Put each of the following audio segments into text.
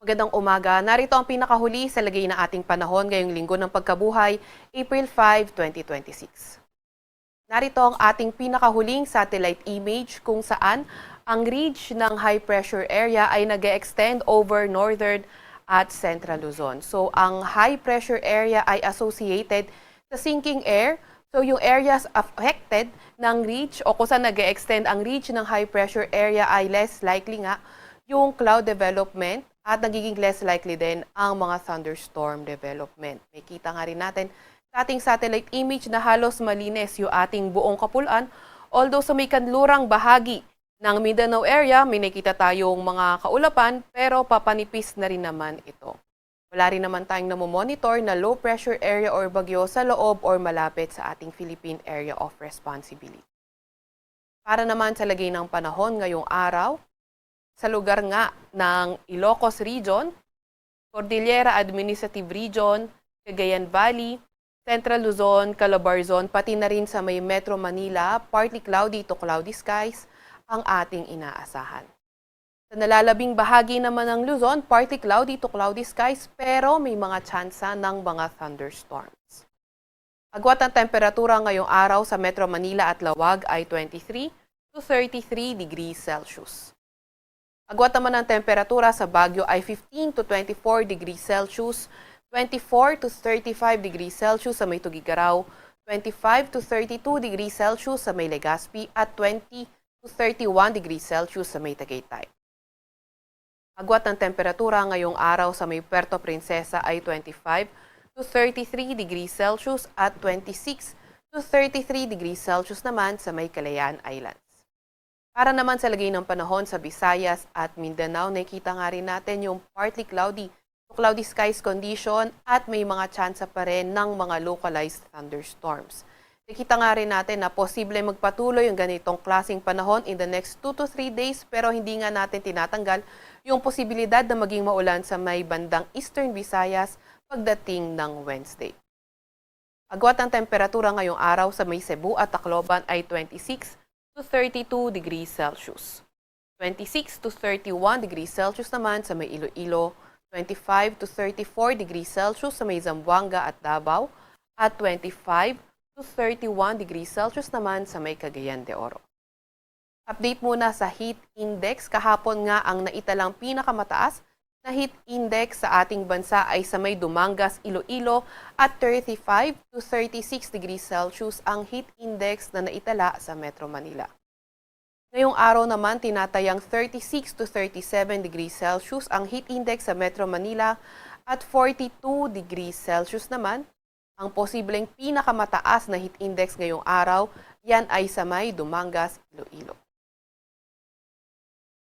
Magandang umaga. Narito ang pinakahuli sa lagay na ating panahon ngayong linggo ng pagkabuhay, April 5, 2026. Narito ang ating pinakahuling satellite image kung saan ang ridge ng high pressure area ay nag-extend over northern at central Luzon. So ang high pressure area ay associated sa sinking air. So yung areas affected ng ridge o kung saan nag-extend ang ridge ng high pressure area ay less likely nga yung cloud development at nagiging less likely din ang mga thunderstorm development. May kita nga rin natin sa ating satellite image na halos malinis yung ating buong Kapulan. Although sa may kanlurang bahagi ng Mindanao area, may nakita tayong mga kaulapan pero papanipis na rin naman ito. Wala rin naman tayong namomonitor na low pressure area or bagyo sa loob or malapit sa ating Philippine Area of Responsibility. Para naman sa lagay ng panahon ngayong araw, sa lugar nga ng Ilocos Region, Cordillera Administrative Region, Cagayan Valley, Central Luzon, Calabarzon, pati na rin sa may Metro Manila, partly cloudy to cloudy skies ang ating inaasahan. Sa nalalabing bahagi naman ng Luzon, partly cloudy to cloudy skies pero may mga tsansa ng mga thunderstorms. Agwat ang temperatura ngayong araw sa Metro Manila at Lawag ay 23 to 33 degrees Celsius. Agwat naman ang temperatura sa Baguio ay 15 to 24 degrees Celsius, 24 to 35 degrees Celsius sa may Tugigaraw, 25 to 32 degrees Celsius sa may Legazpi at 20 to 31 degrees Celsius sa may Tagaytay. Agwat ng temperatura ngayong araw sa may Puerto Princesa ay 25 to 33 degrees Celsius at 26 to 33 degrees Celsius naman sa may Kalayaan Islands. Para naman sa lagay ng panahon sa Visayas at Mindanao, nakita nga rin natin yung partly cloudy to cloudy skies condition at may mga tsansa pa rin ng mga localized thunderstorms. Nakita nga rin natin na posible magpatuloy yung ganitong klaseng panahon in the next 2 to 3 days pero hindi nga natin tinatanggal yung posibilidad na maging maulan sa may bandang Eastern Visayas pagdating ng Wednesday. Agwat ang temperatura ngayong araw sa may Cebu at Tacloban ay 26 to 32 degrees Celsius. 26 to 31 degrees Celsius naman sa may Iloilo, 25 to 34 degrees Celsius sa may Zamboanga at Davao, at 25 to 31 degrees Celsius naman sa may Cagayan de Oro. Update muna sa heat index. Kahapon nga ang naitalang pinakamataas na heat index sa ating bansa ay sa may Dumangas, Iloilo at 35 to 36 degrees Celsius ang heat index na naitala sa Metro Manila. Ngayong araw naman tinatayang 36 to 37 degrees Celsius ang heat index sa Metro Manila at 42 degrees Celsius naman ang posibleng pinakamataas na heat index ngayong araw. Yan ay sa may Dumangas, Iloilo.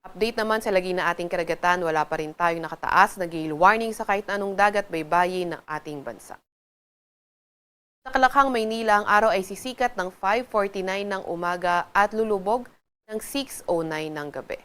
Update naman sa lagay na ating karagatan, wala pa rin tayong nakataas na gale warning sa kahit anong dagat baybayin ng ating bansa. Sa Kalakhang, Maynila, ang araw ay sisikat ng 5:49 ng umaga at lulubog ng 6:09 ng gabi.